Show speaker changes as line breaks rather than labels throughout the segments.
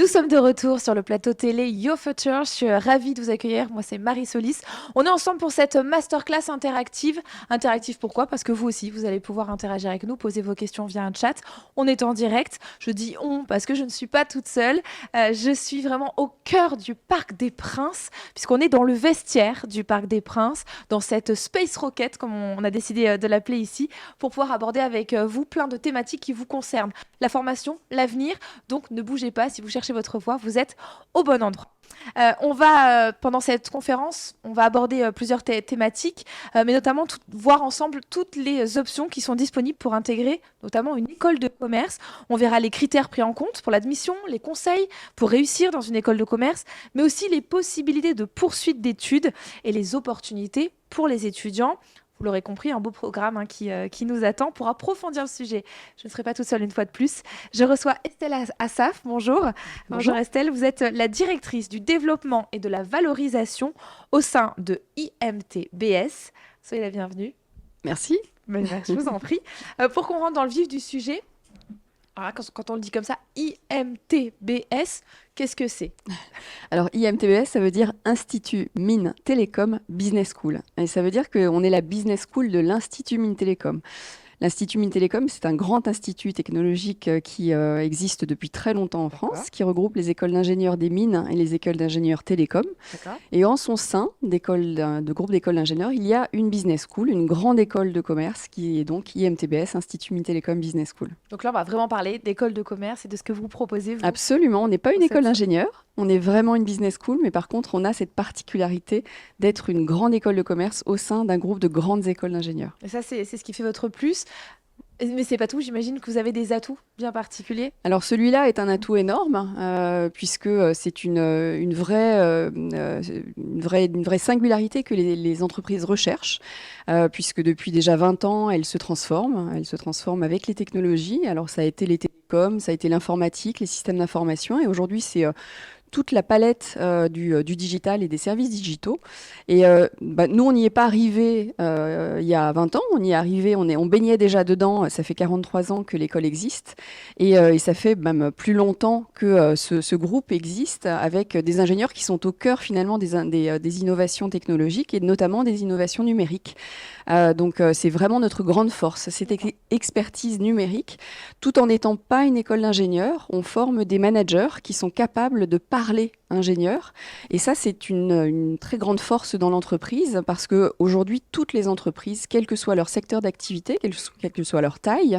Nous sommes de retour sur le plateau télé Your Future. Je suis ravie de vous accueillir. Moi, c'est Marie Solis. On est ensemble pour cette masterclass interactive. Interactive pourquoi? Parce que vous aussi, vous allez pouvoir interagir avec nous, poser vos questions via un chat. On est en direct. Je dis on parce que je ne suis pas toute seule. Je suis vraiment au cœur du Parc des Princes, puisqu'on est dans le vestiaire du Parc des Princes, dans cette Space Rocket, comme on a décidé de l'appeler ici, pour pouvoir aborder avec vous plein de thématiques qui vous concernent. La formation, l'avenir. Donc, ne bougez pas. Si vous cherchez votre voie, vous êtes au bon endroit. Pendant cette conférence, on va aborder plusieurs thématiques, mais notamment voir ensemble toutes les options qui sont disponibles pour intégrer notamment une école de commerce. On verra les critères pris en compte pour l'admission, les conseils pour réussir dans une école de commerce, mais aussi les possibilités de poursuite d'études et les opportunités pour les étudiants. Vous l'aurez compris, un beau programme qui nous attend pour approfondir le sujet. Je ne serai pas toute seule une fois de plus. Je reçois Estelle Assaf. Bonjour. Bonjour Estelle, vous êtes la directrice du développement et de la valorisation au sein de IMTBS. Soyez la bienvenue.
Merci.
Je vous en prie. Pour qu'on rentre dans le vif du sujet, quand on le dit comme ça, IMTBS, qu'est-ce que c'est?
Alors, IMTBS, ça veut dire Institut Mines Télécom Business School. Et ça veut dire qu'on est la business school de l'Institut Mines Télécom. L'Institut Mines Télécom, c'est un grand institut technologique qui existe depuis très longtemps en France, qui regroupe les écoles d'ingénieurs des mines et les écoles d'ingénieurs télécom. Et en son sein de groupe d'écoles d'ingénieurs, il y a une business school, une grande école de commerce qui est donc IMTBS, Institut Mines Télécom Business School.
Donc là, on va vraiment parler d'école de commerce et de ce que vous proposez.
Absolument, on n'est pas une école d'ingénieurs, on est vraiment une business school, mais par contre, on a cette particularité d'être une grande école de commerce au sein d'un groupe de grandes écoles d'ingénieurs.
Et ça, c'est ce qui fait votre plus. Mais c'est pas tout, j'imagine que vous avez des atouts bien particuliers.
Alors celui-là est un atout énorme, puisque c'est une vraie singularité que les entreprises recherchent, puisque depuis déjà 20 ans, elles se transforment avec les technologies. Alors ça a été les télécoms, ça a été l'informatique, les systèmes d'information, et aujourd'hui c'est toute la palette du digital et des services digitaux. Et nous, on n'y est pas arrivé il y a 20 ans, on y est arrivé, on baignait déjà dedans, ça fait 43 ans que l'école existe, et ça fait même plus longtemps que ce groupe existe, avec des ingénieurs qui sont au cœur finalement des innovations technologiques, et notamment des innovations numériques. Donc c'est vraiment notre grande force, cette expertise numérique. Tout en n'étant pas une école d'ingénieurs, on forme des managers qui sont capables de parler ingénieurs. Et ça, c'est une très grande force dans l'entreprise, parce qu'aujourd'hui, toutes les entreprises, quel que soit leur secteur d'activité, quelle que soit leur taille,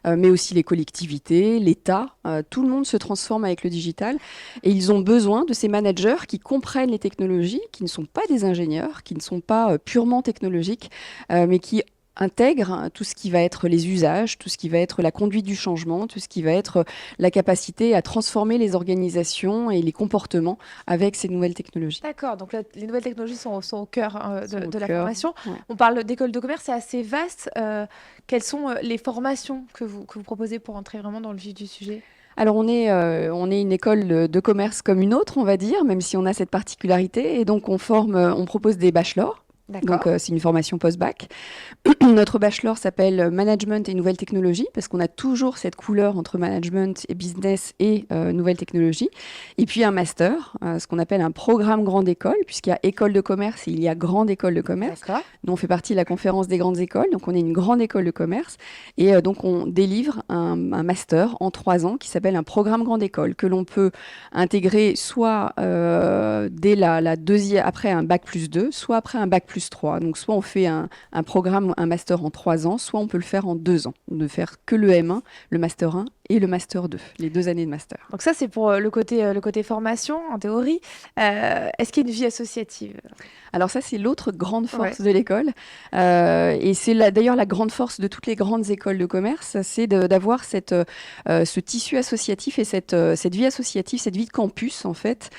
mais aussi les collectivités, l'État, tout le monde se transforme avec le digital. Et ils ont besoin de ces managers qui comprennent les technologies, qui ne sont pas des ingénieurs, qui ne sont pas purement technologiques, mais qui intègrent tout ce qui va être les usages, tout ce qui va être la conduite du changement, tout ce qui va être la capacité à transformer les organisations et les comportements avec ces nouvelles technologies.
D'accord, donc les nouvelles technologies sont au cœur de la formation. Ouais. On parle d'école de commerce, c'est assez vaste. Quelles sont les formations que vous proposez pour entrer vraiment dans le vif du sujet ?
Alors on est une école de commerce comme une autre, on va dire, même si on a cette particularité. Et donc on propose des bachelors. Donc c'est une formation post-bac. Notre bachelor s'appelle Management et Nouvelles Technologies, parce qu'on a toujours cette couleur entre management et business et nouvelles technologies. Et puis un master, ce qu'on appelle un programme grande école, puisqu'il y a école de commerce et il y a grande école de commerce. Nous, on fait partie de la conférence des grandes écoles, donc on est une grande école de commerce. Et donc on délivre un master en 3 ans qui s'appelle un programme grande école, que l'on peut intégrer soit dès la deuxième, après un bac plus 2, soit après un bac plus 3. Donc soit on fait un programme, un master en 3 ans, soit on peut le faire en 2 ans. De faire que le M1, le master 1 et le master 2, les 2 années de master.
Donc ça, c'est pour le côté formation, en théorie. Est-ce qu'il y a une vie associative ?
Alors ça, c'est l'autre grande force de l'école. Et c'est d'ailleurs la grande force de toutes les grandes écoles de commerce, c'est d'avoir ce tissu associatif et cette vie associative, cette vie de campus, en fait.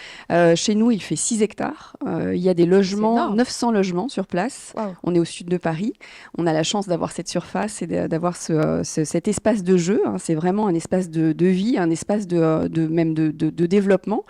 Chez nous, il fait 6 hectares. Il y a des logements, 900 logements sur place. Wow. On est au sud de Paris. On a la chance d'avoir cette surface et d'avoir cet espace de jeu. Hein. C'est vraiment un espace de vie, un espace de développement.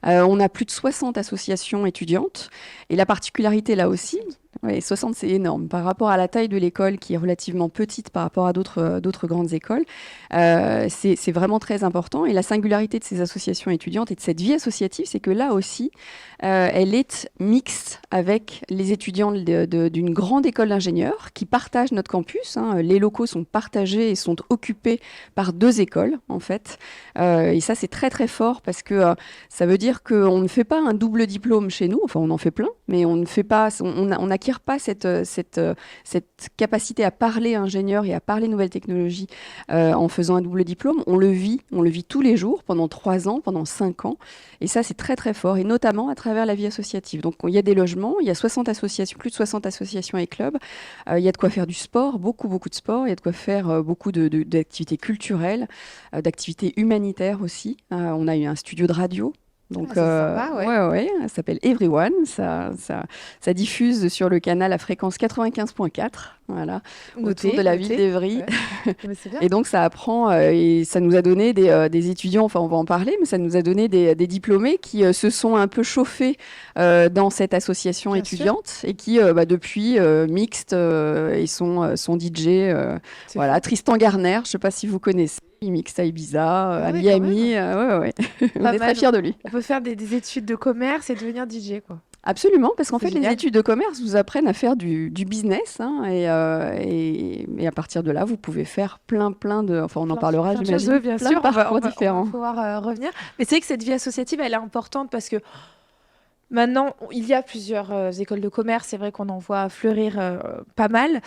On a plus de 60 associations étudiantes. Et la particularité là aussi, Oui, 60, c'est énorme. Par rapport à la taille de l'école, qui est relativement petite par rapport à d'autres grandes écoles, c'est vraiment très important. Et la singularité de ces associations étudiantes et de cette vie associative, c'est que là aussi, elle est mixte avec les étudiants d'une grande école d'ingénieurs qui partagent notre campus, hein. Les locaux sont partagés et sont occupés par 2 écoles, en fait. Et ça, c'est très, très fort parce que ça veut dire qu'on ne fait pas un double diplôme chez nous. Enfin, on en fait plein, mais on ne fait pas, on n'acquiert pas cette capacité à parler ingénieur et à parler nouvelles technologies en faisant un double diplôme. On le vit tous les jours pendant 3 ans, pendant 5 ans. Et ça, c'est très, très fort, et notamment à travers la vie associative. Donc, il y a des logements, il y a 60 associations, plus de 60 associations et clubs. Il y a de quoi faire du sport, beaucoup, beaucoup de sport. Il y a de quoi faire beaucoup d'activités culturelles, d'activités humanitaires aussi. On a eu un studio de radio. Donc,
Ah, c'est sympa, ouais.
ouais, ça s'appelle Everyone. Ça diffuse sur le canal à fréquence 95.4, voilà, autour
Noté,
de la ville
noté.
d'Evry.
Ouais. Mais c'est bien.
Et donc, ça apprend, et ça nous a donné des étudiants, enfin, on va en parler, mais ça nous a donné des diplômés qui se sont un peu chauffés dans cette association
Bien sûr.
étudiante et qui, depuis, mixtes et sont DJ.
C'est
Voilà,
fou.
Tristan Garner, je ne sais pas si vous connaissez, il mixe à Ibiza,
Ah
à
ouais, quand même.
Miami. Ouais, ouais. On
Pas
est très
mal.
fiers de lui.
On peut faire des études de commerce et devenir DJ, quoi.
Absolument, parce qu'en
C'est
fait, les
génial.
études de commerce vous apprennent à faire du business, hein, et à partir de là, vous pouvez faire plein de... Enfin, on en parlera,
Plein de choses,
j'imagine,
oui, bien
plein
sûr.
de parcours
On va
différents.
pouvoir revenir. Mais c'est vrai que cette vie associative, elle est importante parce que maintenant, il y a plusieurs écoles de commerce. C'est vrai qu'on en voit fleurir pas mal.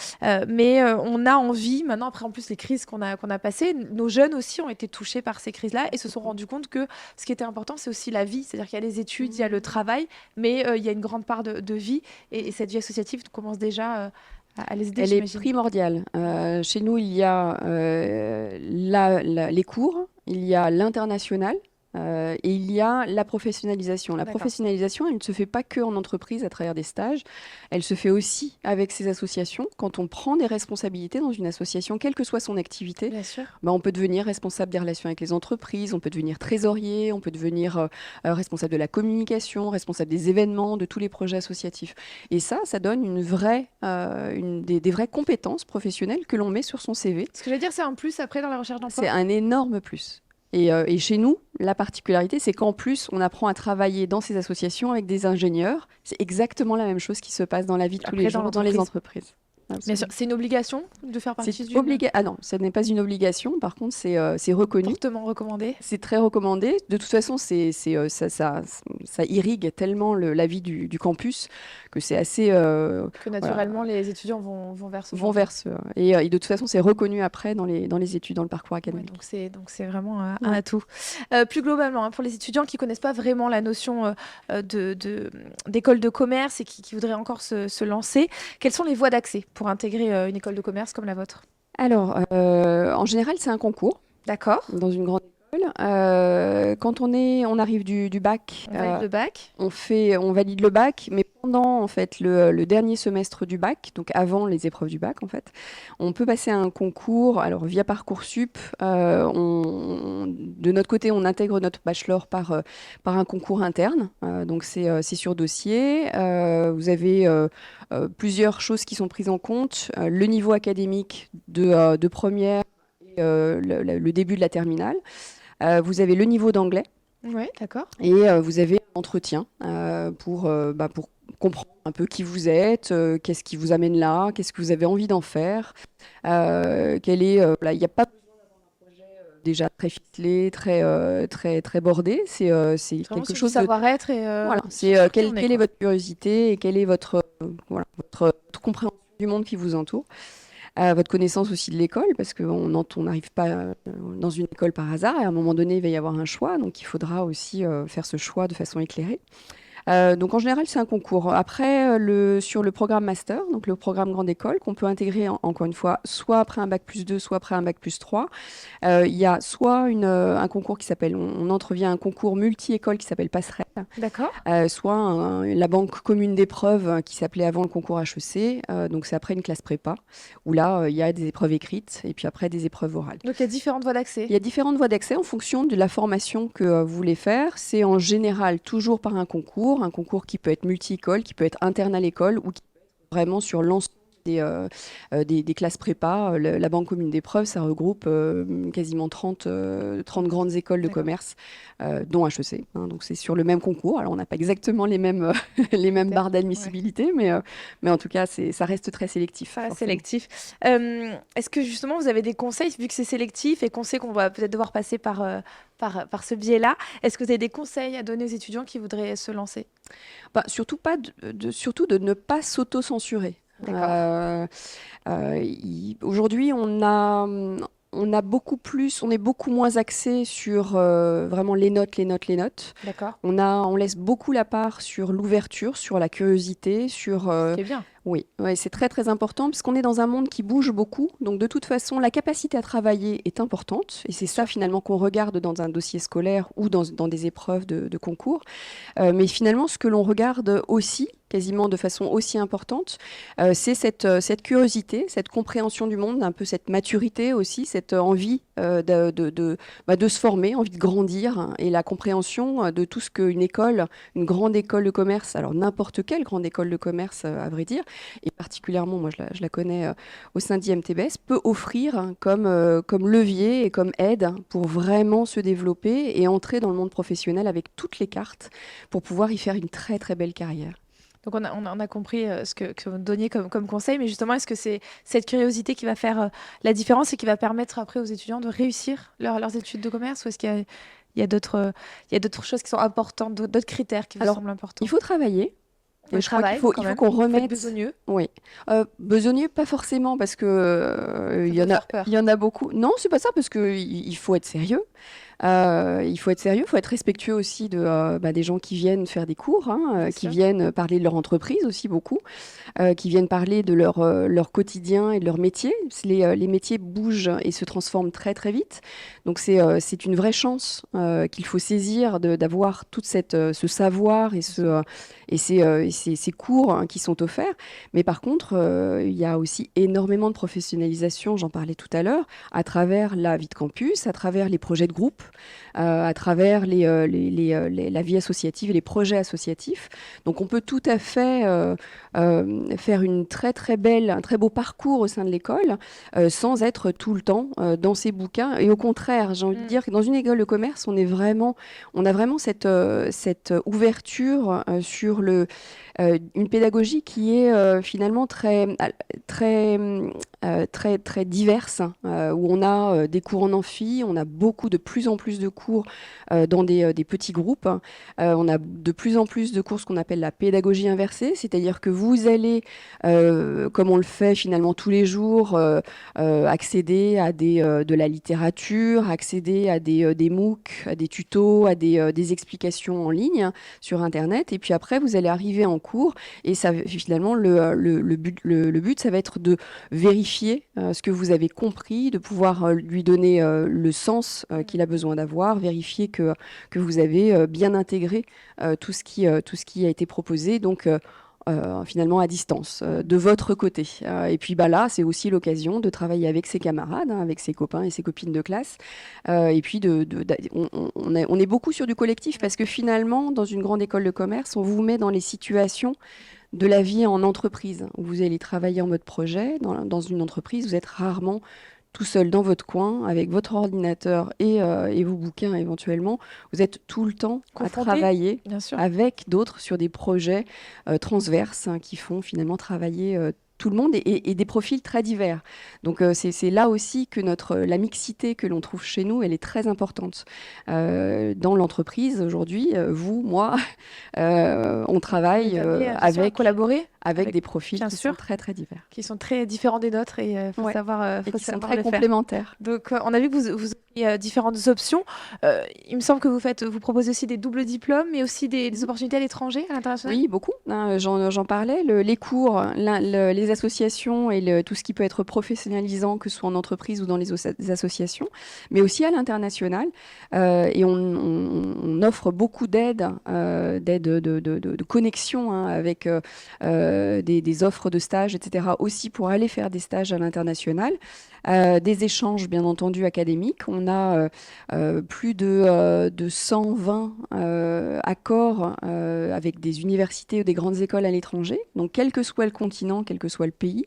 Mais on a envie, maintenant, après, en plus, les crises qu'on a passées, nos jeunes aussi ont été touchés par ces crises-là et se sont rendus compte que ce qui était important, c'est aussi la vie. C'est-à-dire qu'il y a les études, il y a le travail, mais il y a une grande part de vie. Et cette vie associative commence déjà à les aider,
Elle est
j'imagine.
primordiale. Chez nous, il y a les cours, il y a l'international. Et il y a la professionnalisation. La
D'accord.
professionnalisation, elle ne se fait pas que en entreprise à travers des stages, elle se fait aussi avec ces associations. Quand on prend des responsabilités dans une association, quelle que soit son activité,
Bien sûr.
ben, on peut devenir responsable des relations avec les entreprises, on peut devenir trésorier, on peut devenir responsable de la communication, responsable des événements, de tous les projets associatifs. Et ça donne des vraies compétences professionnelles que l'on met sur son CV.
Ce que je veux dire, c'est un plus après dans la recherche d'emploi.
C'est un énorme plus. Et chez nous, la particularité, c'est qu'en plus, on apprend à travailler dans ces associations avec des ingénieurs. C'est exactement la même chose qui se passe dans la vie de tous
Après,
les
dans
jours dans les
l'entreprise.
entreprises.
Bien sûr,
Absolument.
c'est une obligation de faire partie
C'est
d'une
Ah non, ce n'est pas une obligation. Par contre, c'est reconnu.
fortement recommandée.
C'est très recommandé. De toute façon, ça irrigue tellement la vie du campus que c'est assez...
Que
voilà,
naturellement, les étudiants vont vers ce
vont
genre.
vers ce... Et de toute façon, c'est reconnu après dans les études, dans le parcours
Ouais,
académique.
donc c'est vraiment un
Ouais.
atout. Plus globalement, hein, pour les étudiants qui connaissent pas vraiment la notion d'école de commerce et qui voudraient encore se lancer, quelles sont les voies d'accès pour intégrer une école de commerce comme la vôtre?
Alors, en général, c'est un concours
D'accord.
dans une grande école. Quand on arrive du bac,
On valide le bac.
on valide le bac, mais pendant en fait le dernier semestre du bac, donc avant les épreuves du bac en fait, on peut passer un concours. Alors via Parcoursup, de notre côté, on intègre notre bachelor par un concours interne. Donc c'est sur dossier. Vous avez plusieurs choses qui sont prises en compte. Le niveau académique de première et le début de la terminale. Vous avez le niveau d'anglais
Oui, d'accord.
et vous avez un entretien pour comprendre un peu qui vous êtes, qu'est-ce qui vous amène là, qu'est-ce que vous avez envie d'en faire. Voilà, il n'y a pas déjà très ficelé, très bordé. C'est
C'est vraiment
quelque
sur du
chose de...
savoir-être et
Voilà, c'est
sur qui on
quelle est
quoi.
votre curiosité et quelle est votre compréhension du monde qui vous entoure. Votre connaissance aussi de l'école, parce qu'on n'arrive pas dans une école par hasard, et à un moment donné, il va y avoir un choix, donc il faudra aussi faire ce choix de façon éclairée. Donc en général, c'est un concours. Après, sur le programme master, donc le programme grande école, qu'on peut intégrer encore une fois, soit après un bac+2, soit après un bac+3, il y a soit un concours qui s'appelle, on entre via un concours multi-école qui s'appelle Passerelle,
D'accord.
soit la banque commune d'épreuves qui s'appelait avant le concours HEC. Donc c'est après une classe prépa, où là, il y a des épreuves écrites et puis après des épreuves orales.
Donc il y a différentes voies d'accès.
Il y a différentes voies d'accès en fonction de la formation que vous voulez faire. C'est en général toujours par un concours qui peut être multi-école, qui peut être interne à l'école ou qui peut être vraiment sur l'ensemble des classes prépa. La Banque commune d'épreuves, ça regroupe quasiment 30 grandes écoles de
D'accord.
commerce, dont HEC, hein. Donc c'est sur le même concours. Alors on n'a pas exactement les mêmes, les mêmes barres
Ouais.
d'admissibilité, mais en tout cas, ça reste très sélectif,
Pas
forcément.
sélectif. Est-ce que justement vous avez des conseils, vu que c'est sélectif et qu'on sait qu'on va peut-être devoir passer par ce biais-là, est-ce que vous avez des conseils à donner aux étudiants qui voudraient se lancer?
Bah, surtout pas surtout de ne pas s'auto-censurer.
D'accord.
Aujourd'hui, on a beaucoup plus, on est beaucoup moins axé sur vraiment les notes, les notes, les notes.
D'accord.
On laisse beaucoup la part sur l'ouverture, sur la curiosité, sur
Ce qui est bien.
oui, ouais, c'est très très important parce qu'on est dans un monde qui bouge beaucoup. Donc de toute façon, la capacité à travailler est importante et c'est ça finalement qu'on regarde dans un dossier scolaire ou dans des épreuves de concours. Mais finalement, ce que l'on regarde aussi, quasiment de façon aussi importante, c'est cette curiosité, cette compréhension du monde, un peu cette maturité aussi, cette envie de se former, envie de grandir, hein, et la compréhension de tout ce qu'une école, une grande école de commerce, alors n'importe quelle grande école de commerce, à vrai dire, et particulièrement, moi je la connais au sein d'IMTBS, peut offrir, hein, comme levier et comme aide pour vraiment se développer et entrer dans le monde professionnel avec toutes les cartes pour pouvoir y faire une très très belle carrière.
Donc on a compris que vous donniez comme conseil, mais justement, est-ce que c'est cette curiosité qui va faire la différence et qui va permettre après aux étudiants de réussir leurs études de commerce, ou est-ce qu'il y a d'autres choses qui sont importantes, d'autres critères qui vous
Alors,
semblent importants?
il faut travailler.
Le
Je crois
travail, quand
il faut
même.
qu'on
Faut être
remette.
besogneux.
Oui. Besogneux, pas forcément, parce que
Ça peut faire
il
peur.
y en a beaucoup. Non, c'est pas ça, parce que il faut être sérieux. Il faut être sérieux, il faut être respectueux aussi des gens qui viennent faire des cours, hein,
Bien
qui
sûr.
viennent parler de leur entreprise aussi beaucoup, qui viennent parler de leur quotidien et de leur métier. Les métiers bougent et se transforment très très vite. Donc c'est une vraie chance qu'il faut saisir d'avoir tout ce savoir et, ces cours, hein, qui sont offerts. Mais par contre, il y a aussi énormément de professionnalisation, j'en parlais tout à l'heure, à travers la vie de campus, à travers les projets de groupe, à travers la vie associative et les projets associatifs. Donc on peut tout à fait faire un très beau parcours au sein de l'école sans être tout le temps dans ses bouquins. Et au contraire, j'ai envie de dire que dans une école de commerce, on a vraiment cette ouverture sur une pédagogie qui est finalement très diverse, où on a des cours en amphi, on a de plus en plus de cours dans des petits groupes. On a de plus en plus de cours, ce qu'on appelle la pédagogie inversée, c'est-à-dire que vous allez, comme on le fait finalement tous les jours, accéder à de la littérature, accéder à des MOOC, à des tutos, à des explications en ligne sur Internet. Et puis après, vous allez arriver en cours et ça, finalement, le but, ça va être de vérifier ce que vous avez compris, de pouvoir lui donner le sens qu'il a besoin d'avoir, vérifier que vous avez bien intégré tout ce qui a été proposé. Donc, finalement à distance, de votre côté. Et puis là, c'est aussi l'occasion de travailler avec ses camarades, hein, avec ses copains et ses copines de classe. Et puis, on est beaucoup sur du collectif parce que finalement, dans une grande école de commerce, on vous met dans les situations de la vie en entreprise, où vous allez travailler en mode projet. Dans une entreprise, vous êtes rarement tout seul dans votre coin, avec votre ordinateur et vos bouquins éventuellement. Vous êtes tout le temps à
Confronté,
travailler
bien sûr.
avec d'autres sur des projets transverses, hein, qui font finalement travailler tout le monde et des profils très divers. Donc c'est là aussi que la mixité que l'on trouve chez nous, elle est très importante. Dans l'entreprise aujourd'hui, vous, moi, on
On est
travaille
amené bien sûr, à collaborer
avec des profils
bien
qui
sûr,
sont très très divers.
qui sont très différents des nôtres, et il faut
Ouais.
savoir,
Et
faut
qui sont
savoir
très
le faire.
complémentaires.
Donc, on a vu que vous avez différentes options. Il me semble que vous proposez aussi des doubles diplômes, mais aussi des opportunités à l'étranger, à l'international.
Oui, beaucoup, hein, j'en parlais. Les cours, les associations et tout ce qui peut être professionnalisant, que ce soit en entreprise ou dans les associations, mais aussi à l'international. Et on offre beaucoup d'aides de connexion, hein, avec des offres de stages, etc., aussi pour aller faire des stages à l'international. Des échanges, bien entendu, académiques. On a plus de 120 accords avec des universités ou des grandes écoles à l'étranger. Donc, quel que soit le continent, quel que soit le pays,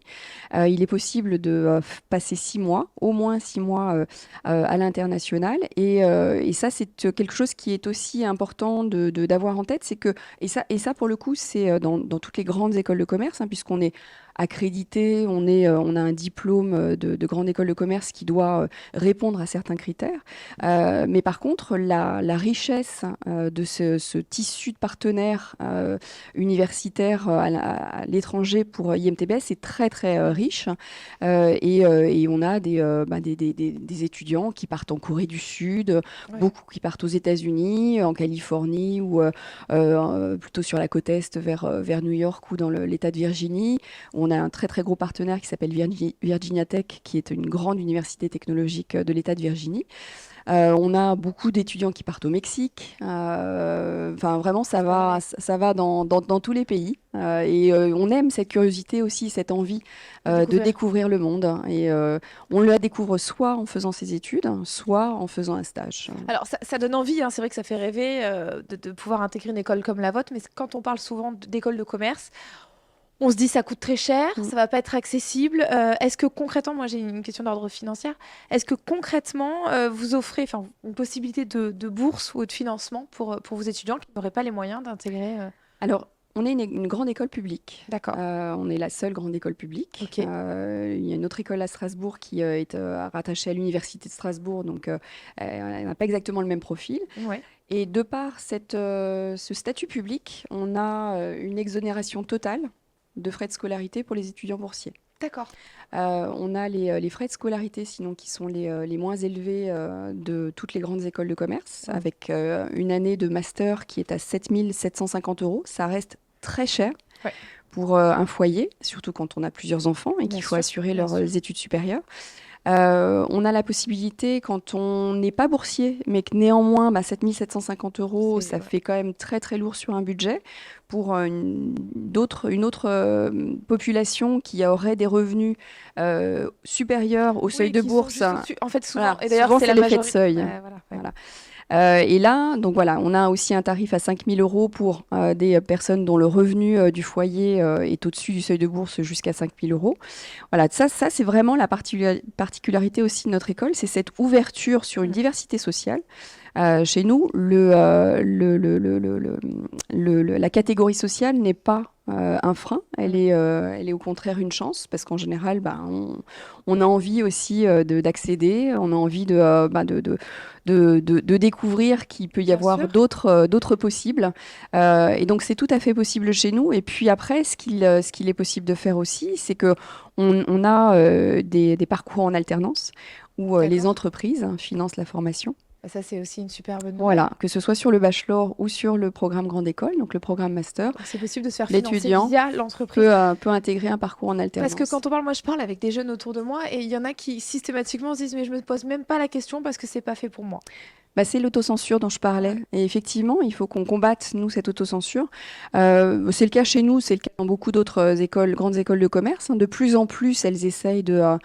il est possible de passer 6 mois, au moins 6 mois à l'international. Et ça, c'est quelque chose qui est aussi important d'avoir en tête. C'est que, et ça, pour le coup, c'est dans toutes les grandes écoles de commerce, hein, puisqu'on est accrédité, on a un diplôme de grande école de commerce qui doit répondre à certains critères. Mais par contre, la richesse de ce tissu de partenaires universitaires à l'étranger pour IMTBS est très très riche. Et on a des étudiants qui partent en Corée du Sud, beaucoup qui partent aux États-Unis, en Californie ou plutôt sur la côte est vers New York ou dans l'État de Virginie. On a un très très gros partenaire qui s'appelle Virginia Tech, qui est une grande université technologique de l'État de Virginie. On a beaucoup d'étudiants qui partent au Mexique. Enfin, vraiment, ça va dans tous les pays. On aime cette curiosité aussi, cette envie de découvrir le monde. Et on la découvre soit en faisant ses études, soit en faisant un stage.
Alors, ça donne envie, hein. C'est vrai que ça fait rêver de pouvoir intégrer une école comme la vôtre, mais quand on parle souvent d'école de commerce, on se dit ça coûte très cher, ça va pas être accessible. Est-ce que concrètement, moi j'ai une question d'ordre financier, est-ce que concrètement vous offrez une possibilité de bourse ou de financement pour vos étudiants qui n'auraient pas les moyens d'intégrer
Alors, on est une grande école publique.
D'accord.
On est la seule grande école publique.
Okay.
Il y a une autre école à Strasbourg qui est rattachée à l'Université de Strasbourg, donc elle n'a pas exactement le même profil.
Ouais.
Et de par ce statut public, on a une exonération totale de frais de scolarité pour les étudiants boursiers.
D'accord.
On a les frais de scolarité, sinon, qui sont les moins élevés de toutes les grandes écoles de commerce, avec une année de master qui est à 7 750 €. Ça reste très cher pour un foyer, surtout quand on a plusieurs enfants et qu'il faut assurer leurs études supérieures. On a la possibilité, quand on n'est pas boursier, mais que néanmoins, 7 750 €, ça fait quand même très très lourd sur un budget. Pour une autre population qui aurait des revenus supérieurs au seuil de bourse.
En fait, souvent,
Voilà,
et d'ailleurs,
souvent,
c'est
c'est l'effet de seuil.
Voilà.
Et là, donc voilà, on a aussi un tarif à 5 000 € pour des personnes dont le revenu du foyer est au-dessus du seuil de bourse jusqu'à 5 000 €. Voilà, ça c'est vraiment la particularité aussi de notre école, c'est cette ouverture sur une diversité sociale. Chez nous, la catégorie sociale n'est pas un frein, elle est au contraire une chance, parce qu'en général, on a envie aussi d'accéder, on a envie de découvrir qu'il peut y avoir d'autres possibles. Et donc, c'est tout à fait possible chez nous. Et puis après, ce qu'il est possible de faire aussi, c'est qu'on a des parcours en alternance où les entreprises financent la formation.
Ça, c'est aussi une superbe nouvelle.
Voilà, que ce soit sur le bachelor ou sur le programme grande école, donc le programme master.
C'est possible de se faire financer via l'entreprise.
Peut intégrer un parcours en alternance.
Parce que quand on parle, moi je parle avec des jeunes autour de moi et il y en a qui systématiquement se disent mais je me pose même pas la question parce que c'est pas fait pour moi.
C'est l'autocensure dont je parlais. Et effectivement, il faut qu'on combatte, nous, cette autocensure. C'est le cas chez nous, c'est le cas dans beaucoup d'autres grandes écoles de commerce. De plus en plus, elles essayent de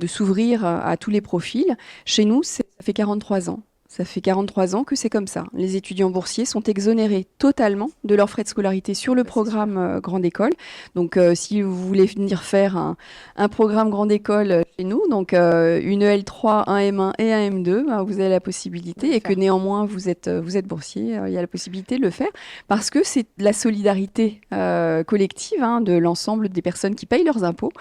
s'ouvrir à tous les profils. Chez nous, ça fait 43 ans. Ça fait 43 ans que c'est comme ça. Les étudiants boursiers sont exonérés totalement de leurs frais de scolarité sur le programme grande école. Donc, si vous voulez venir faire un programme grande école chez nous, donc une EL3, un M1 et un M2, vous avez la possibilité, et que néanmoins vous êtes boursier, il y a la possibilité de le faire, parce que c'est la solidarité collective de l'ensemble des personnes qui payent leurs impôts,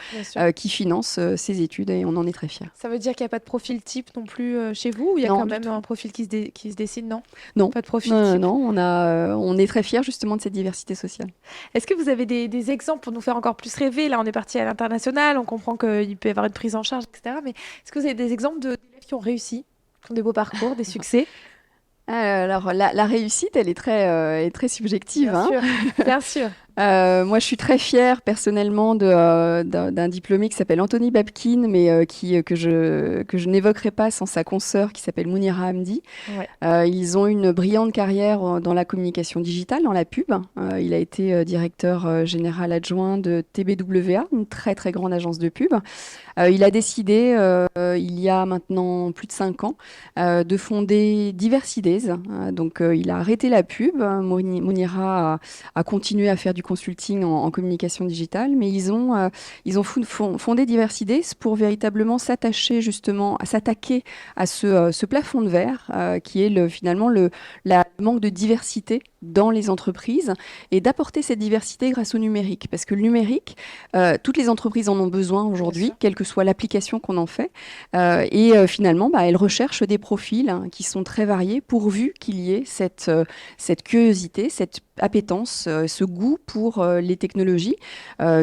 qui financent ces études, et on en est très fiers.
Ça veut dire qu'il n'y a pas de profil type non plus chez vous, ou il y a quand même un profil qui se dessine, non?
Non.
Pas de profil type.
Non, on est très fiers justement de cette diversité sociale.
Est-ce que vous avez des exemples pour nous faire encore plus rêver? Là, on est parti à l'international, on comprend qu'il peut y avoir une prise en charge, etc. Mais est-ce que vous avez des exemples d'élèves qui ont réussi, qui ont des beaux parcours, des succès?
Alors, la réussite, elle est très subjective.
Bien sûr.
Moi, je suis très fière personnellement d'un diplômé qui s'appelle Anthony Babkin, mais que je n'évoquerai pas sans sa consoeur qui s'appelle Mounira Hamdi.
Ouais.
Ils ont une brillante carrière dans la communication digitale, dans la pub. Il a été directeur général adjoint de TBWA, une très très grande agence de pub. Il a décidé, il y a maintenant plus de 5 ans, de fonder Diversidays. Donc, il a arrêté la pub. Mounira a continué à faire du consulting en communication digitale, mais ils ont fondé Diversidays pour véritablement s'attacher justement, à s'attaquer à ce plafond de verre qui est finalement le manque de diversité dans les entreprises et d'apporter cette diversité grâce au numérique. Parce que le numérique, toutes les entreprises en ont besoin aujourd'hui, quelle que soit l'application qu'on en fait. Finalement, elles recherchent des profils qui sont très variés pourvu qu'il y ait cette curiosité, cette appétence, ce goût pour les technologies,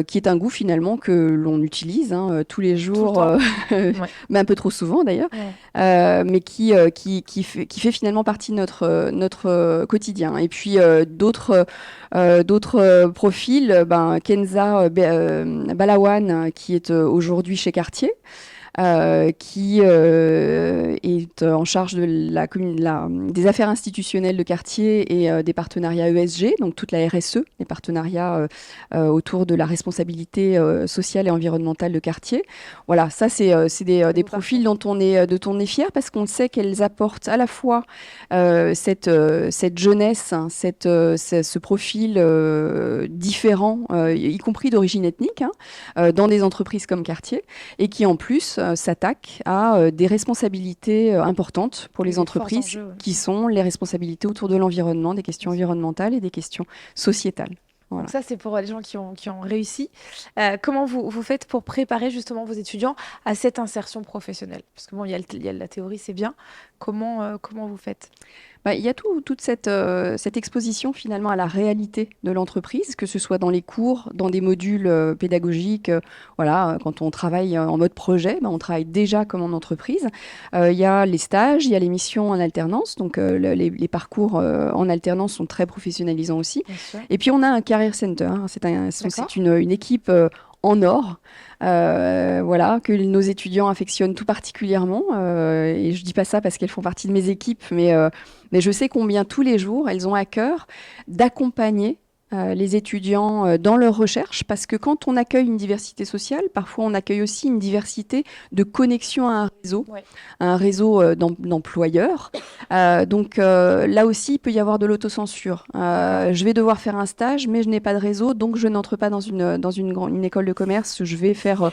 qui est un goût finalement que l'on utilise tous les jours,
Ouais.
mais un peu trop souvent d'ailleurs, mais qui fait finalement partie de notre quotidien. Et puis d'autres profils, Kenza Balawan, qui est aujourd'hui chez Cartier, qui est en charge de des affaires institutionnelles de Cartier et des partenariats ESG, donc toute la RSE, les partenariats autour de la responsabilité sociale et environnementale de Cartier. Voilà, ça c'est des profils dont on est fier parce qu'on sait qu'elles apportent à la fois cette jeunesse, ce profil différent, y compris d'origine ethnique, dans des entreprises comme Cartier, et qui en plus s'attaque à des responsabilités importantes pour les entreprises,
enjeux,
qui sont les responsabilités autour de l'environnement, des questions environnementales et des questions sociétales. Voilà.
Donc ça, c'est pour les gens qui ont réussi. Comment vous faites pour préparer justement vos étudiants à cette insertion professionnelle? Parce que bon, il y a la théorie, c'est bien. Comment vous faites?
Il y a toute cette exposition finalement à la réalité de l'entreprise, que ce soit dans les cours, dans des modules pédagogiques. Voilà, quand on travaille en mode projet, on travaille déjà comme en entreprise. Il y a les stages, il y a les missions en alternance. Donc les parcours en alternance sont très professionnalisants aussi.
Bien sûr.
Et puis on a un Career Center. C'est une équipe en or, voilà, que nos étudiants affectionnent tout particulièrement. Et je dis pas ça parce qu'elles font partie de mes équipes, mais je sais combien tous les jours elles ont à cœur d'accompagner les étudiants dans leur recherche, parce que quand on accueille une diversité sociale, parfois on accueille aussi une diversité de connexion à un réseau d'employeurs. Donc là aussi, il peut y avoir de l'autocensure. Je vais devoir faire un stage, mais je n'ai pas de réseau, donc je n'entre pas dans une école de commerce, je vais faire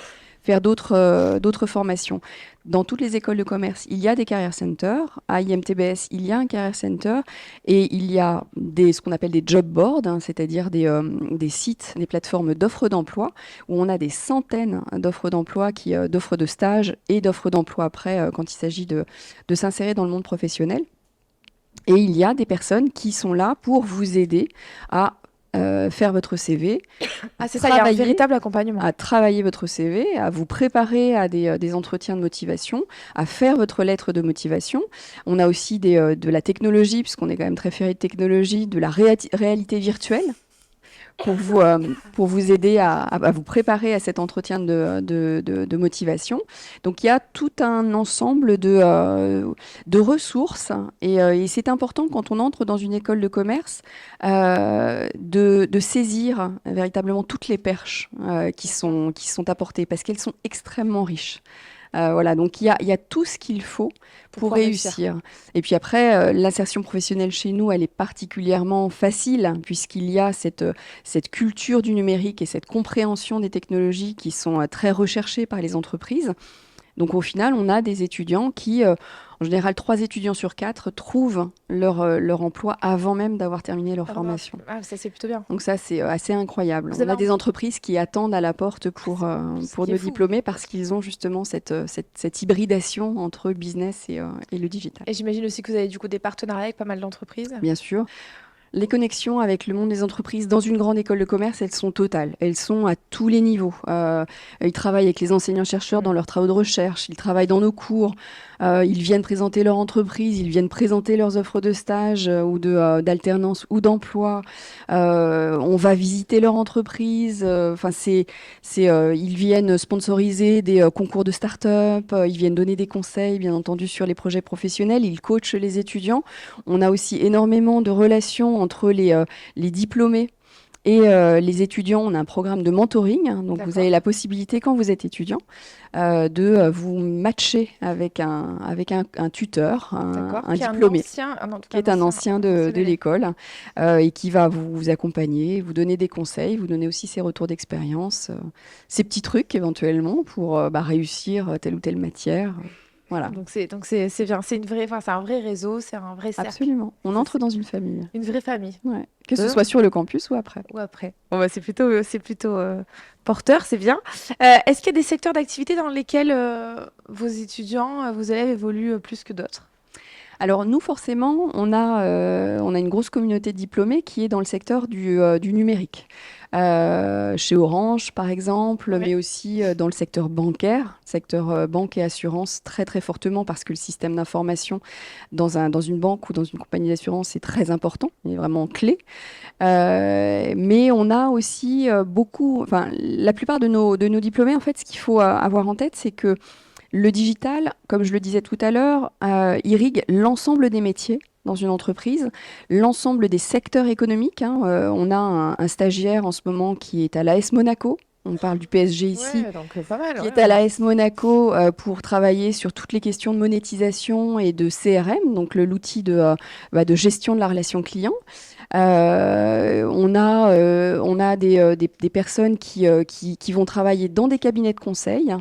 d'autres formations. Dans toutes les écoles de commerce, il y a des career centers. À IMTBS, il y a un career center et il y a ce qu'on appelle des job boards, c'est-à-dire des sites, des plateformes d'offres d'emploi où on a des centaines d'offres d'emploi, d'offres de stage et d'offres d'emploi après quand il s'agit de s'insérer dans le monde professionnel. Et il y a des personnes qui sont là pour vous aider à faire votre CV.
C'est ça, il y a un véritable accompagnement.
À travailler votre CV, à vous préparer à des entretiens de motivation, à faire votre lettre de motivation. On a aussi de la technologie, puisqu'on est quand même très ferré de technologie, de la réalité virtuelle, pour vous aider à vous préparer à cet entretien de motivation. Donc il y a tout un ensemble de ressources et c'est important quand on entre dans une école de commerce de saisir véritablement toutes les perches qui sont apportées parce qu'elles sont extrêmement riches. Voilà, donc il y a tout ce qu'il faut pour réussir. Et puis après, l'insertion professionnelle chez nous, elle est particulièrement facile puisqu'il y a cette culture du numérique et cette compréhension des technologies qui sont très recherchées par les entreprises. Donc au final, on a des étudiants qui, en général, 3 étudiants sur 4 trouvent leur emploi avant même d'avoir terminé leur formation.
Ça, c'est plutôt bien.
Donc ça, c'est assez incroyable. On a des entreprises qui attendent à la porte pour nos diplômés parce qu'ils ont justement cette hybridation entre business et le digital.
Et j'imagine aussi que vous avez du coup des partenariats avec pas mal d'entreprises.
Bien sûr. Les connexions avec le monde des entreprises dans une grande école de commerce, elles sont totales. Elles sont à tous les niveaux. Ils travaillent avec les enseignants-chercheurs dans leurs travaux de recherche, ils travaillent dans nos cours, ils viennent présenter leur entreprise, ils viennent présenter leurs offres de stage ou d'alternance ou d'emploi. On va visiter leur entreprise. Ils viennent sponsoriser des concours de start-up, ils viennent donner des conseils, bien entendu, sur les projets professionnels. Ils coachent les étudiants. On a aussi énormément de relations entre les diplômés et les étudiants. On a un programme de mentoring, hein, donc vous avez la possibilité, quand vous êtes étudiant, de vous matcher avec un tuteur, un diplômé, qui est un ancien de l'école et qui va vous accompagner, vous donner des conseils, vous donner aussi ses retours d'expérience, ses petits trucs éventuellement pour réussir telle ou telle matière. Voilà.
Donc c'est bien, c'est un vrai réseau, c'est un vrai cercle.
Absolument. On entre dans une famille.
Une vraie famille.
Ouais. Que ce soit sur le campus ou après.
Ou après. Bon, bah, c'est plutôt porteur, c'est bien. Est-ce qu'il y a des secteurs d'activité dans lesquels vos étudiants, vos élèves évoluent plus que d'autres?
Alors nous, forcément, on a une grosse communauté de diplômés qui est dans le secteur du numérique. Chez Orange, par exemple, mais aussi dans le secteur bancaire, secteur banque et assurance, très très fortement, parce que le système d'information dans une banque ou dans une compagnie d'assurance est très important, il est vraiment clé. Mais on a aussi la plupart de nos diplômés, en fait, ce qu'il faut avoir en tête, c'est que le digital, comme je le disais tout à l'heure, irrigue l'ensemble des métiers dans une entreprise, l'ensemble des secteurs économiques. Hein. On a un stagiaire en ce moment qui est à l'AS Monaco. On parle du PSG ici,
donc, pas mal,
qui est à l'AS Monaco pour travailler sur toutes les questions de monétisation et de CRM, donc l'outil de gestion de la relation client. On a des personnes qui vont travailler dans des cabinets de conseil.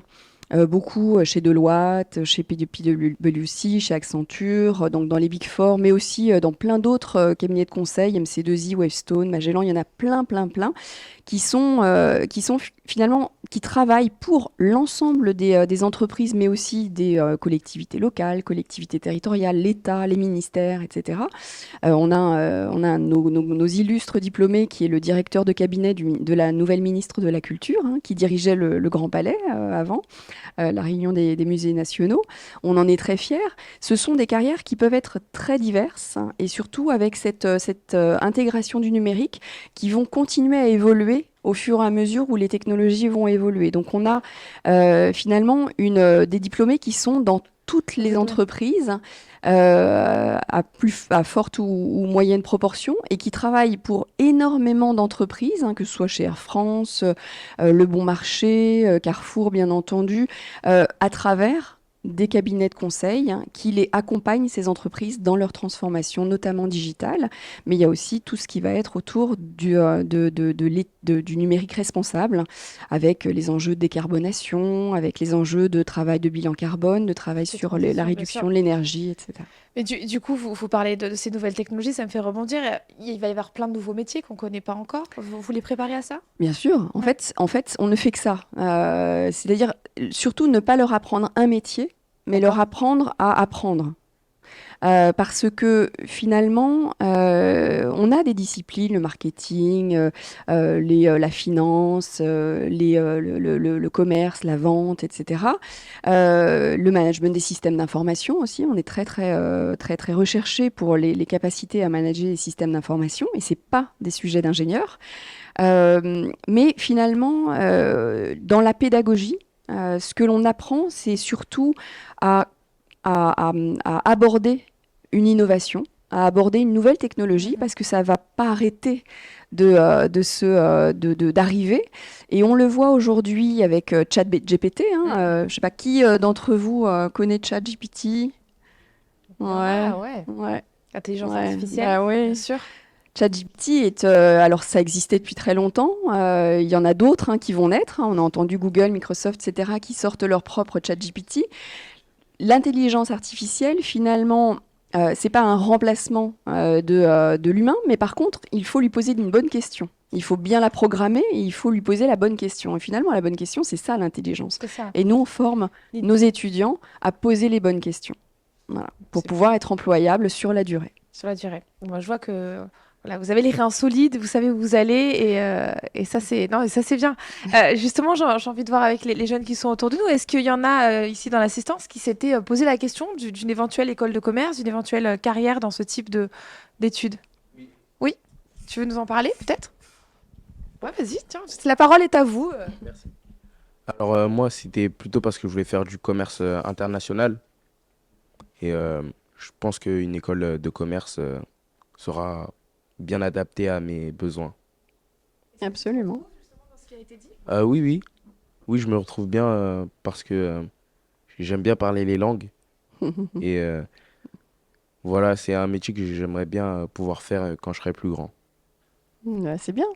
Beaucoup chez Deloitte, chez PwC, chez Accenture, donc dans les Big Four, mais aussi dans plein d'autres cabinets de conseil, MC2I, Wavestone, Magellan, il y en a plein, qui travaillent pour l'ensemble des entreprises, mais aussi des collectivités locales, collectivités territoriales, l'État, les ministères, etc. On a nos illustres diplômés, qui est le directeur de cabinet de la nouvelle ministre de la Culture, hein, qui dirigeait le Grand Palais avant. La réunion des musées nationaux. On en est très fiers. Ce sont des carrières qui peuvent être très diverses, hein, et surtout avec cette intégration du numérique qui vont continuer à évoluer au fur et à mesure où les technologies vont évoluer. Donc on a finalement des diplômés qui sont dans toutes les entreprises à forte ou moyenne proportion, et qui travaillent pour énormément d'entreprises, hein, que ce soit chez Air France, Le Bon Marché, Carrefour bien entendu, à travers des cabinets de conseil, hein, qui les accompagnent, ces entreprises, dans leur transformation, notamment digitale. Mais il y a aussi tout ce qui va être autour du numérique responsable, avec les enjeux de décarbonation, avec les enjeux de travail de bilan carbone, de travail sur la réduction de l'énergie, etc.
Mais du coup, vous parlez de ces nouvelles technologies, ça me fait rebondir. Il va y avoir plein de nouveaux métiers qu'on ne connaît pas encore. Vous les préparez à ça?
Bien sûr. En fait, on ne fait que ça. C'est-à-dire, surtout, ne pas leur apprendre un métier, mais leur apprendre à apprendre. Parce que finalement, on a des disciplines, le marketing, la finance, le commerce, la vente, etc. Le management des systèmes d'information aussi. On est très recherché pour les capacités à manager les systèmes d'information, et c'est pas des sujets d'ingénieurs. Mais finalement, dans la pédagogie, ce que l'on apprend, c'est surtout à aborder une innovation, à aborder une nouvelle technologie, parce que ça ne va pas arrêter d'arriver. Et on le voit aujourd'hui avec ChatGPT. Je ne sais pas qui d'entre vous connaît ChatGPT.
Ouais. Intelligence artificielle, bien sûr.
ChatGPT alors ça existait depuis très longtemps. Il y en a d'autres, hein, qui vont naître. On a entendu Google, Microsoft, etc., qui sortent leur propre ChatGPT. L'intelligence artificielle, finalement, c'est pas un remplacement de l'humain, mais par contre, il faut lui poser une bonne question. Il faut bien la programmer et il faut lui poser la bonne question. Et finalement, la bonne question, c'est ça, l'intelligence. Et nous, on forme nos étudiants à poser les bonnes questions, voilà, pour pouvoir être employables sur la durée.
Sur la durée. Moi, je vois que Voilà, vous avez les reins solides, vous savez où vous allez et ça c'est non, et ça c'est bien. Justement, j'ai envie de voir avec les jeunes qui sont autour de nous. Est-ce qu'il y en a ici dans l'assistance qui s'étaient posé la question d'une éventuelle école de commerce, d'une éventuelle carrière dans ce type d'études? Oui, tu veux nous en parler peut-être? Ouais, vas-y, tiens, la parole est à vous.
Merci. Alors moi, c'était plutôt parce que je voulais faire du commerce international et je pense qu'une école de commerce sera bien adaptée à mes besoins.
Absolument.
Ce qui a été dit.
Oui, oui, oui, je me retrouve bien parce que j'aime bien parler les langues et voilà, c'est un métier que j'aimerais bien pouvoir faire quand je serai plus grand.
C'est bien.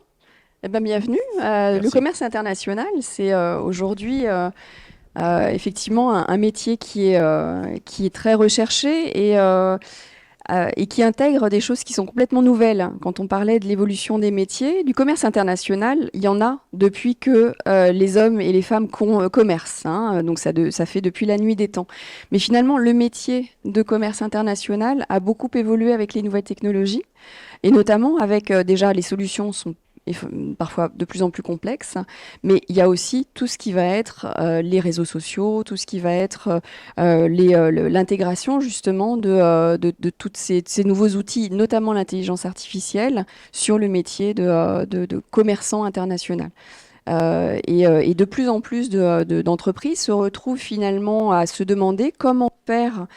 Eh ben, bienvenue. Le
Merci.
commerce international, c'est aujourd'hui effectivement un métier qui est très recherché et qui intègre des choses qui sont complètement nouvelles. Quand on parlait de l'évolution des métiers, du commerce international, il y en a depuis que les hommes et les femmes commercent, hein. Donc ça fait depuis la nuit des temps. Mais finalement, le métier de commerce international a beaucoup évolué avec les nouvelles technologies et notamment avec déjà les solutions sont parfois de plus en plus complexes, mais il y a aussi tout ce qui va être les réseaux sociaux, tout ce qui va être l'intégration justement de tous ces nouveaux outils, notamment l'intelligence artificielle, sur le métier de commerçant international. Et de plus en plus d'entreprises se retrouvent finalement à se demander comment faire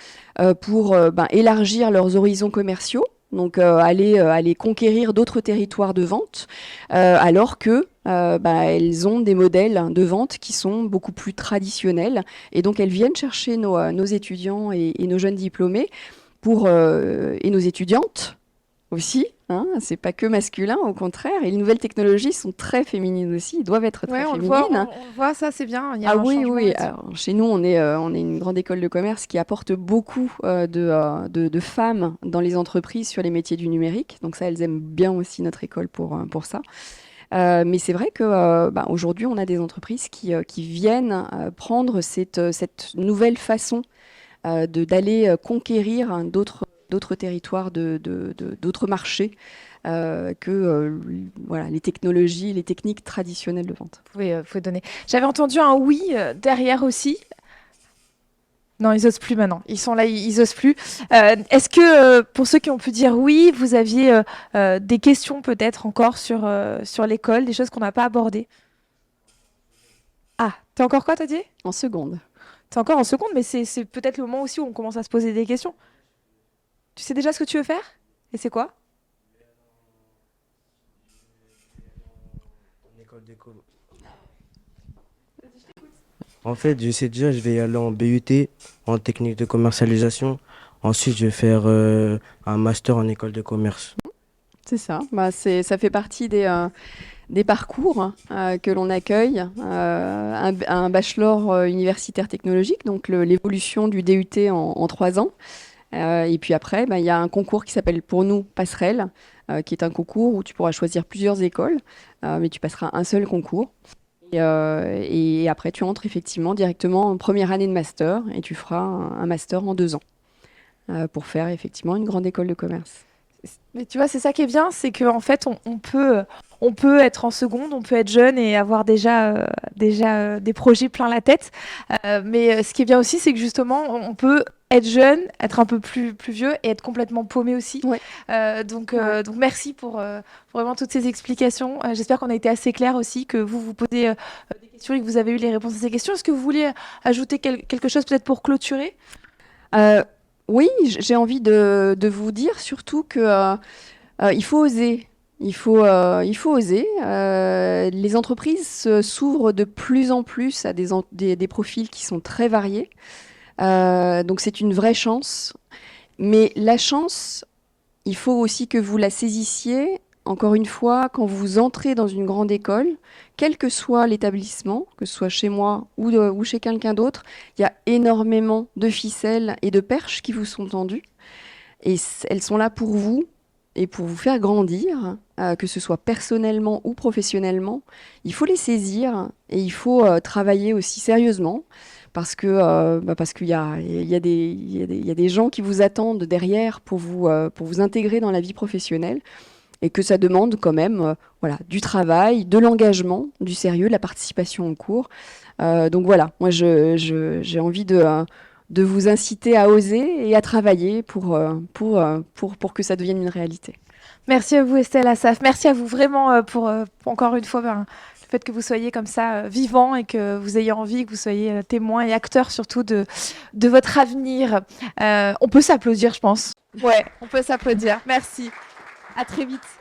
pour élargir leurs horizons commerciaux, donc aller conquérir d'autres territoires de vente, alors que elles ont des modèles de vente qui sont beaucoup plus traditionnels. Et donc elles viennent chercher nos étudiants et nos jeunes diplômés et nos étudiantes aussi, hein, c'est pas que masculin, au contraire. Et les nouvelles technologies sont très féminines aussi, doivent être
Ouais,
très
on le voit,
féminines.
on le voit, ça c'est bien. Il y a
Ah
un
oui,
changement
oui.
là-dessus.
Alors, chez nous, on est une grande école de commerce qui apporte beaucoup de femmes dans les entreprises sur les métiers du numérique. Donc ça, elles aiment bien aussi notre école pour ça. Mais c'est vrai que aujourd'hui, on a des entreprises qui viennent prendre cette nouvelle façon d'aller conquérir d'autres territoires, d'autres marchés que voilà, les technologies, les techniques traditionnelles de vente.
Vous pouvez donner. J'avais entendu un oui derrière aussi. Non, ils osent plus maintenant. Ils sont là, ils osent plus. Est-ce que, pour ceux qui ont pu dire oui, vous aviez des questions peut-être encore sur l'école, des choses qu'on n'a pas abordées? Ah, t'es encore quoi, t'as dit?
En seconde.
T'es encore en seconde, mais c'est peut-être le moment aussi où on commence à se poser des questions. Tu sais déjà ce que tu veux faire? Et c'est quoi?
Une école d'éco. En fait, je sais déjà, je vais y aller en BUT, en technique de commercialisation. Ensuite, je vais faire un master en école de commerce.
C'est ça. Ça fait partie des parcours que l'on accueille. Un bachelor universitaire technologique, donc l'évolution du DUT en 3 ans. Et puis après, il y a un concours qui s'appelle pour nous Passerelle, qui est un concours où tu pourras choisir plusieurs écoles, mais tu passeras un seul concours. Et après, tu entres effectivement directement en première année de master et tu feras un master en 2 ans pour faire effectivement une grande école de commerce.
Mais tu vois, c'est ça qui est bien, c'est qu'en fait, on peut être en seconde, on peut être jeune et avoir déjà des projets plein la tête. Mais ce qui est bien aussi, c'est que justement, on peut être jeune, être un peu plus vieux et être complètement paumé aussi.
Ouais.
Donc merci pour vraiment toutes ces explications. J'espère qu'on a été assez clair aussi, que vous posez des questions et que vous avez eu les réponses à ces questions. Est-ce que vous voulez ajouter quelque chose peut-être pour clôturer?
Euh, oui, j'ai envie de vous dire surtout que il faut oser. Il faut oser. Les entreprises s'ouvrent de plus en plus à des profils qui sont très variés. Donc c'est une vraie chance. Mais la chance, il faut aussi que vous la saisissiez, encore une fois, quand vous entrez dans une grande école, quel que soit l'établissement, que ce soit chez moi ou chez quelqu'un d'autre, il y a énormément de ficelles et de perches qui vous sont tendues. Et elles sont là pour vous et pour vous faire grandir, que ce soit personnellement ou professionnellement. Il faut les saisir et il faut travailler aussi sérieusement parce qu'il y a des gens qui vous attendent derrière pour vous intégrer dans la vie professionnelle. et que ça demande quand même voilà, du travail, de l'engagement, du sérieux, de la participation au cours. Donc voilà, moi j'ai envie de vous inciter à oser et à travailler pour que ça devienne une réalité.
Merci à vous Estelle Assaf, merci à vous vraiment pour encore une fois le fait que vous soyez comme ça vivant et que vous ayez envie, que vous soyez témoin et acteur surtout de votre avenir. On peut s'applaudir, je pense. Ouais, on peut s'applaudir. Merci. À très vite.